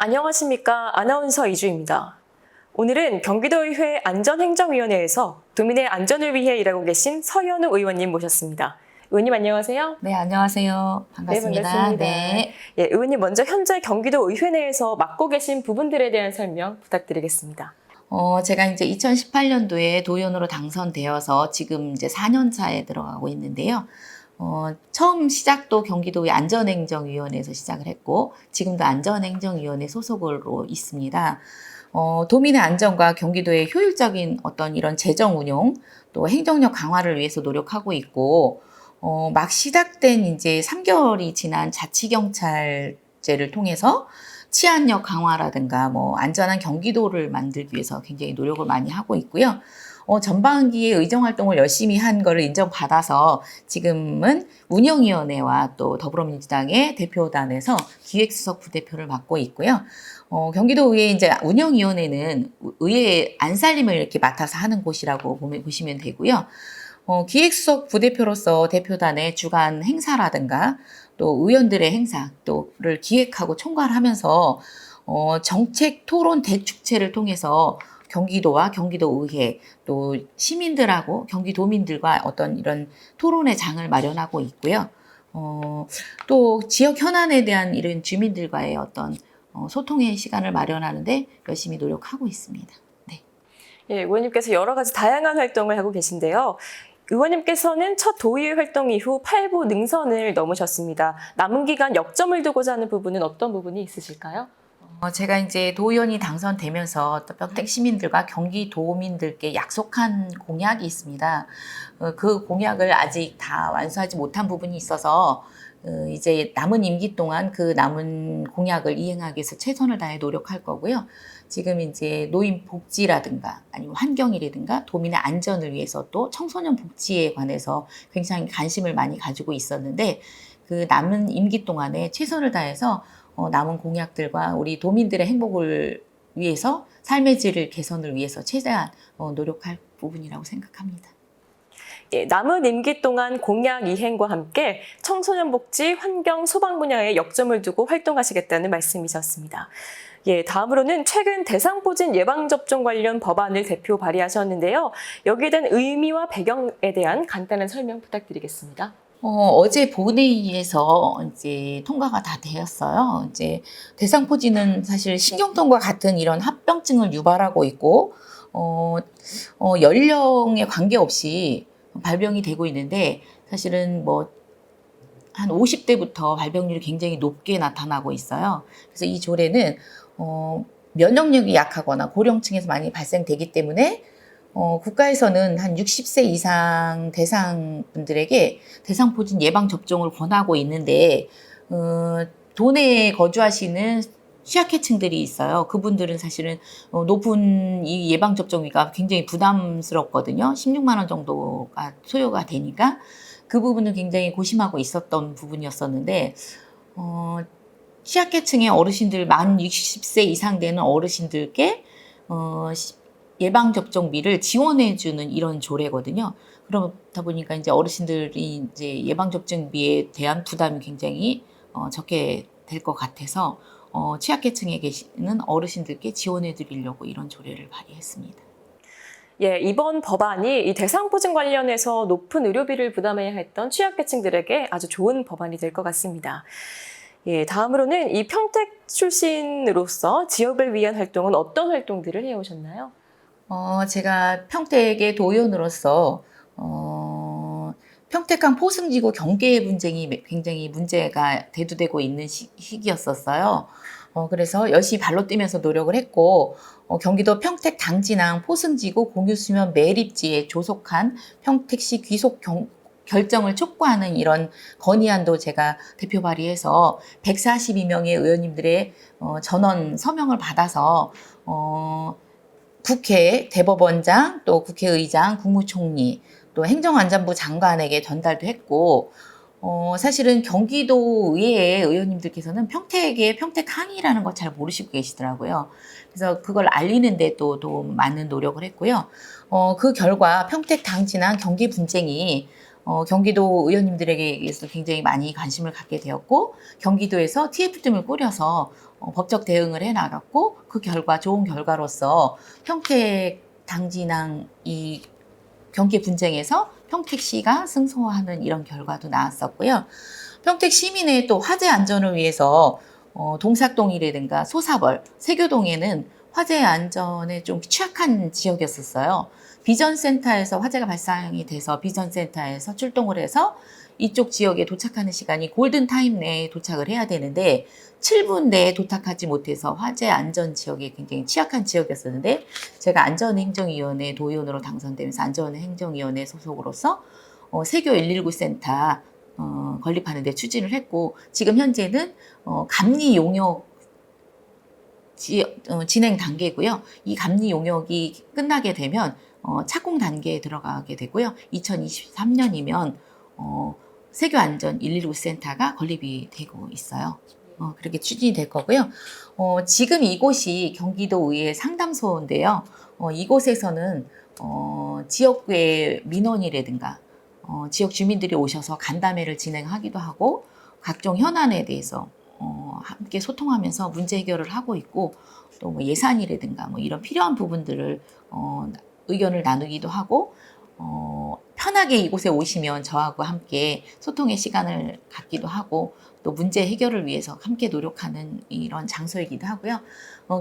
안녕하십니까. 아나운서 이주입니다. 오늘은 경기도의회 안전행정위원회에서 도민의 안전을 위해 일하고 계신 서현우 의원님 모셨습니다. 의원님 안녕하세요. 네, 안녕하세요. 반갑습니다. 네, 반갑습니다. 네. 예, 의원님 먼저 현재 경기도의회 내에서 맡고 계신 부분들에 대한 설명 부탁드리겠습니다. 제가 이제 2018년도에 도의원으로 당선되어서 지금 이제 4년 차에 들어가고 있는데요. 처음 시작도 경기도의 안전행정위원회에서 시작을 했고, 지금도 안전행정위원회 소속으로 있습니다. 도민의 안전과 경기도의 효율적인 어떤 이런 재정 운용, 또 행정력 강화를 위해서 노력하고 있고, 막 시작된 이제 3개월이 지난 자치경찰제를 통해서 치안력 강화라든가 뭐 안전한 경기도를 만들기 위해서 굉장히 노력을 많이 하고 있고요. 전반기에 의정 활동을 열심히 한 거를 인정받아서 지금은 운영위원회와 또 더불어민주당의 대표단에서 기획수석 부대표를 맡고 있고요. 경기도의회 이제 운영위원회는 의회 안살림을 이렇게 맡아서 하는 곳이라고 보시면 되고요. 기획수석 부대표로서 대표단의 주간 행사라든가 또 의원들의 행사 또를 기획하고 총괄하면서 정책 토론 대축제를 통해서 경기도와 경기도의회 또 시민들하고 경기도민들과 어떤 이런 토론의 장을 마련하고 있고요. 또 지역 현안에 대한 이런 주민들과의 어떤 소통의 시간을 마련하는데 열심히 노력하고 있습니다. 네. 예, 의원님께서 여러 가지 다양한 활동을 하고 계신데요. 의원님께서는 첫 도의회 활동 이후 8부 능선을 넘으셨습니다. 남은 기간 역점을 두고자 하는 부분은 어떤 부분이 있으실까요? 제가 이제 도의원이 당선되면서 또 평택 시민들과 경기도민들께 약속한 공약이 있습니다. 그 공약을 아직 다 완수하지 못한 부분이 있어서 이제 남은 임기 동안 그 남은 공약을 이행하기 위해서 최선을 다해 노력할 거고요. 지금 이제 노인 복지라든가 아니면 환경이라든가 도민의 안전을 위해서 또 청소년 복지에 관해서 굉장히 관심을 많이 가지고 있었는데 그 남은 임기 동안에 최선을 다해서 남은 공약들과 우리 도민들의 행복을 위해서 삶의 질을 개선을 위해서 최대한 노력할 부분이라고 생각합니다. 예, 남은 임기 동안 공약 이행과 함께 청소년 복지, 환경, 소방 분야에 역점을 두고 활동하시겠다는 말씀이셨습니다. 예, 다음으로는 최근 대상포진 예방접종 관련 법안을 대표 발의하셨는데요. 여기에 대한 의미와 배경에 대한 간단한 설명 부탁드리겠습니다. 어제 본회의에서 이제 통과가 다 되었어요. 이제 대상포진은 사실 신경통과 같은 이런 합병증을 유발하고 있고, 연령에 관계없이 발병이 되고 있는데, 사실은 뭐, 한 50대부터 발병률이 굉장히 높게 나타나고 있어요. 그래서 이 조례는, 면역력이 약하거나 고령층에서 많이 발생되기 때문에 국가에서는 한 60세 이상 대상 분들에게 대상포진 예방 접종을 권하고 있는데 도내에 거주하시는 취약계층들이 있어요. 그분들은 사실은 높은 이 예방 접종비가 굉장히 부담스럽거든요. 16만 원 정도가 소요가 되니까 그 부분은 굉장히 고심하고 있었던 부분이었었는데 취약계층의 어르신들 만 60세 이상 되는 어르신들께 예방접종비를 지원해주는 이런 조례거든요. 그러다 보니까 이제 어르신들이 이제 예방접종비에 대한 부담이 굉장히 적게 될 것 같아서 취약계층에 계시는 어르신들께 지원해드리려고 이런 조례를 발의했습니다. 예, 이번 법안이 이 대상포진 관련해서 높은 의료비를 부담해야 했던 취약계층들에게 아주 좋은 법안이 될 것 같습니다. 예, 다음으로는 이 평택 출신으로서 지역을 위한 활동은 어떤 활동들을 해오셨나요? 제가 평택의 도의원으로서 평택항 포승지구 경계 분쟁이 굉장히 문제가 대두되고 있는 시기였었어요. 그래서 열심히 발로 뛰면서 노력을 했고 경기도 평택 당진항 포승지구 공유수면 매립지에 조속한 평택시 귀속 결정을 촉구하는 이런 건의안도 제가 대표 발의해서 142명의 의원님들의 전원 서명을 받아서 국회 대법원장, 또 국회의장, 국무총리, 또 행정안전부 장관에게 전달도 했고 사실은 경기도 의회의 의원님들께서는 평택의 평택항이라는 걸 잘 모르시고 계시더라고요. 그래서 그걸 알리는 데 또 많은 노력을 했고요. 그 결과 평택 당진항 경계 분쟁이 경기도 의원님들에게서 굉장히 많이 관심을 갖게 되었고 경기도에서 TF팀을 꾸려서 법적 대응을 해 나갔고 그 결과 좋은 결과로서 평택 당진항 이 경계 분쟁에서 평택시가 승소하는 이런 결과도 나왔었고요. 평택 시민의 또 화재 안전을 위해서 동삭동이라든가 소사벌, 세교동에는 화재 안전에 좀 취약한 지역이었었어요. 비전센터에서 화재가 발생이 돼서 비전센터에서 출동을 해서 이쪽 지역에 도착하는 시간이 골든타임 내에 도착을 해야 되는데 7분 내에 도착하지 못해서 화재 안전 지역에 굉장히 취약한 지역이었었는데 제가 안전행정위원회 도의원으로 당선되면서 안전행정위원회 소속으로서 세교 119 센터 건립하는 데 추진을 했고 지금 현재는 감리 용역 진행 단계고요. 이 감리 용역이 끝나게 되면 착공 단계에 들어가게 되고요. 2023년이면 세교 안전 119 센터가 건립이 되고 있어요. 그렇게 추진이 될 거고요. 지금 이곳이 경기도의회 상담소인데요. 이곳에서는 지역구의 민원이라든가 지역 주민들이 오셔서 간담회를 진행하기도 하고 각종 현안에 대해서 함께 소통하면서 문제 해결을 하고 있고 또 뭐 예산이라든가 뭐 이런 필요한 부분들을 의견을 나누기도 하고 편하게 이곳에 오시면 저하고 함께 소통의 시간을 갖기도 하고 또 문제 해결을 위해서 함께 노력하는 이런 장소이기도 하고요.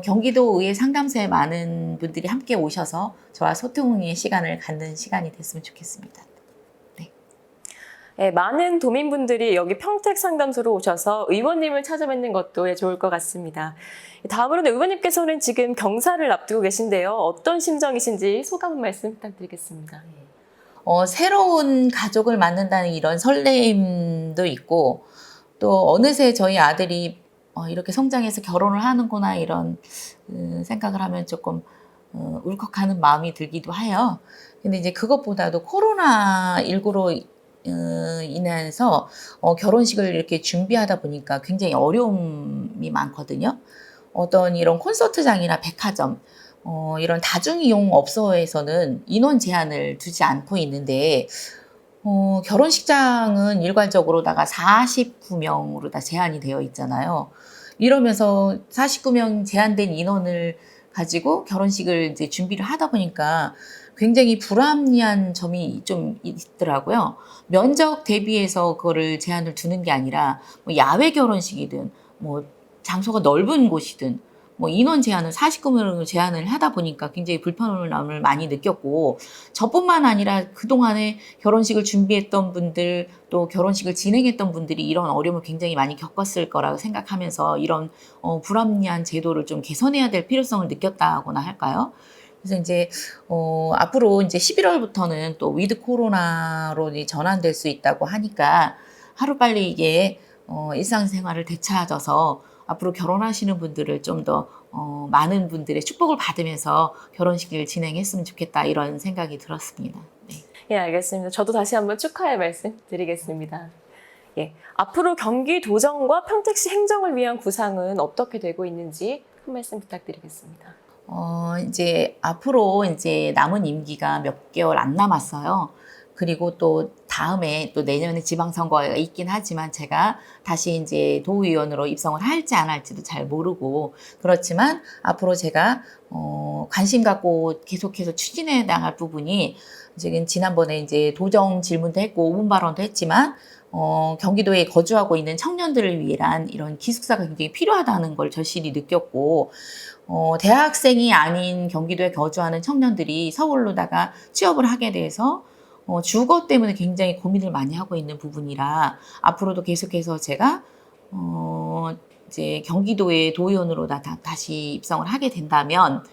경기도의회 상담소에 많은 분들이 함께 오셔서 저와 소통의 시간을 갖는 시간이 됐으면 좋겠습니다. 네, 많은 도민분들이 여기 평택 상담소로 오셔서 의원님을 찾아뵙는 것도 좋을 것 같습니다. 다음으로는 의원님께서는 지금 경사를 앞두고 계신데요. 어떤 심정이신지 소감 한 말씀 부탁드리겠습니다. 새로운 가족을 만든다는 이런 설렘도 있고 또 어느새 저희 아들이 이렇게 성장해서 결혼을 하는구나 이런 생각을 하면 조금 울컥하는 마음이 들기도 해요. 근데 이제 그것보다도 코로나19로 인해서 결혼식을 이렇게 준비하다 보니까 굉장히 어려움이 많거든요. 어떤 이런 콘서트장이나 백화점, 이런 다중이용 업소에서는 인원 제한을 두지 않고 있는데, 결혼식장은 일괄적으로다가 49명으로 다 제한이 되어 있잖아요. 이러면서 49명 제한된 인원을 가지고 결혼식을 이제 준비를 하다 보니까 굉장히 불합리한 점이 좀 있더라고요. 면적 대비해서 그거를 제한을 두는 게 아니라 뭐 야외 결혼식이든 뭐 장소가 넓은 곳이든 뭐 인원 제한을 49명을 제한을 하다 보니까 굉장히 불편함을 많이 느꼈고 저뿐만 아니라 그동안에 결혼식을 준비했던 분들 또 결혼식을 진행했던 분들이 이런 어려움을 굉장히 많이 겪었을 거라고 생각하면서 이런 불합리한 제도를 좀 개선해야 될 필요성을 느꼈다거나 할까요? 그래서 이제 앞으로 이제 11월부터는 또 위드 코로나로 전환될 수 있다고 하니까 하루빨리 이게 일상생활을 되찾아서 앞으로 결혼하시는 분들을 좀 더 많은 분들의 축복을 받으면서 결혼식을 진행했으면 좋겠다 이런 생각이 들었습니다. 네. 예, 알겠습니다. 저도 다시 한번 축하의 말씀 드리겠습니다. 예, 앞으로 경기도정과 평택시 행정을 위한 구상은 어떻게 되고 있는지 한 말씀 부탁드리겠습니다. 이제 앞으로 이제 남은 임기가 몇 개월 안 남았어요. 그리고 또 다음에 또 내년에 지방선거가 있긴 하지만 제가 다시 이제 도의원으로 입성을 할지 안 할지도 잘 모르고 그렇지만 앞으로 제가 관심 갖고 계속해서 추진해 나갈 부분이 지금 지난번에 이제 도정 질문도 했고 5분 발언도 했지만 경기도에 거주하고 있는 청년들을 위한 이런 기숙사가 굉장히 필요하다는 걸 절실히 느꼈고 대학생이 아닌 경기도에 거주하는 청년들이 서울로다가 취업을 하게 돼서 주거 때문에 굉장히 고민을 많이 하고 있는 부분이라 앞으로도 계속해서 제가 이제 경기도의 도의원으로 다시 입성을 하게 된다면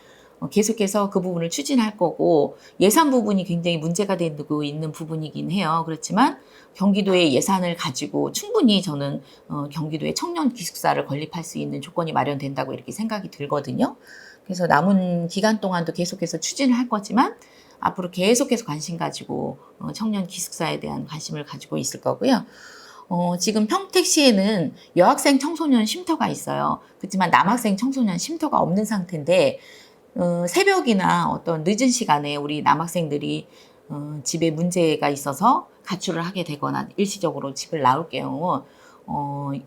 계속해서 그 부분을 추진할 거고 예산 부분이 굉장히 문제가 되고 있는 부분이긴 해요. 그렇지만 경기도의 예산을 가지고 충분히 저는 경기도의 청년 기숙사를 건립할 수 있는 조건이 마련된다고 이렇게 생각이 들거든요. 그래서 남은 기간 동안도 계속해서 추진을 할 거지만 앞으로 계속해서 관심 가지고 청년 기숙사에 대한 관심을 가지고 있을 거고요. 지금 평택시에는 여학생 청소년 쉼터가 있어요. 그렇지만 남학생 청소년 쉼터가 없는 상태인데 새벽이나 어떤 늦은 시간에 우리 남학생들이 집에 문제가 있어서 가출을 하게 되거나 일시적으로 집을 나올 경우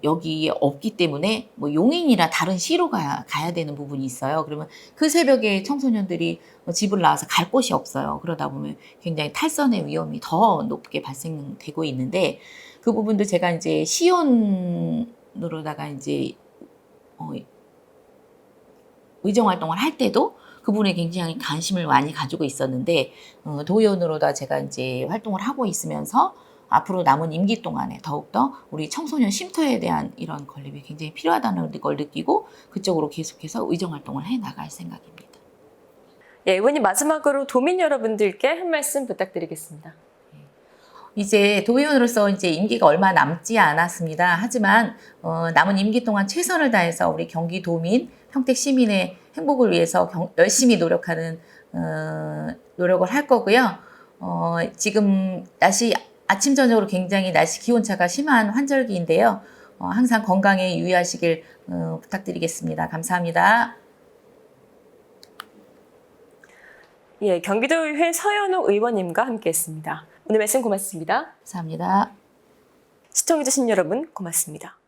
여기 없기 때문에 뭐 용인이나 다른 시로 가야 되는 부분이 있어요. 그러면 그 새벽에 청소년들이 집을 나와서 갈 곳이 없어요. 그러다 보면 굉장히 탈선의 위험이 더 높게 발생되고 있는데 그 부분도 제가 이제 시연으로다가 이제 의정 활동을 할 때도 그 부분에 굉장히 관심을 많이 가지고 있었는데 도의원으로다 제가 이제 활동을 하고 있으면서 앞으로 남은 임기 동안에 더욱더 우리 청소년 쉼터에 대한 이런 건립이 굉장히 필요하다는 걸 느끼고 그쪽으로 계속해서 의정 활동을 해 나갈 생각입니다. 예, 의원님 마지막으로 도민 여러분들께 한 말씀 부탁드리겠습니다. 이제 도의원으로서 이제 임기가 얼마 남지 않았습니다. 하지만 남은 임기 동안 최선을 다해서 우리 경기도민, 평택 시민의 행복을 위해서 열심히 노력하는 노력을 할 거고요. 지금 아침 저녁으로 굉장히 날씨 기온차가 심한 환절기인데요. 항상 건강에 유의하시길 부탁드리겠습니다. 감사합니다. 예, 경기도의회 서현우 의원님과 함께했습니다. 오늘 말씀 고맙습니다. 감사합니다. 시청해주신 여러분 고맙습니다.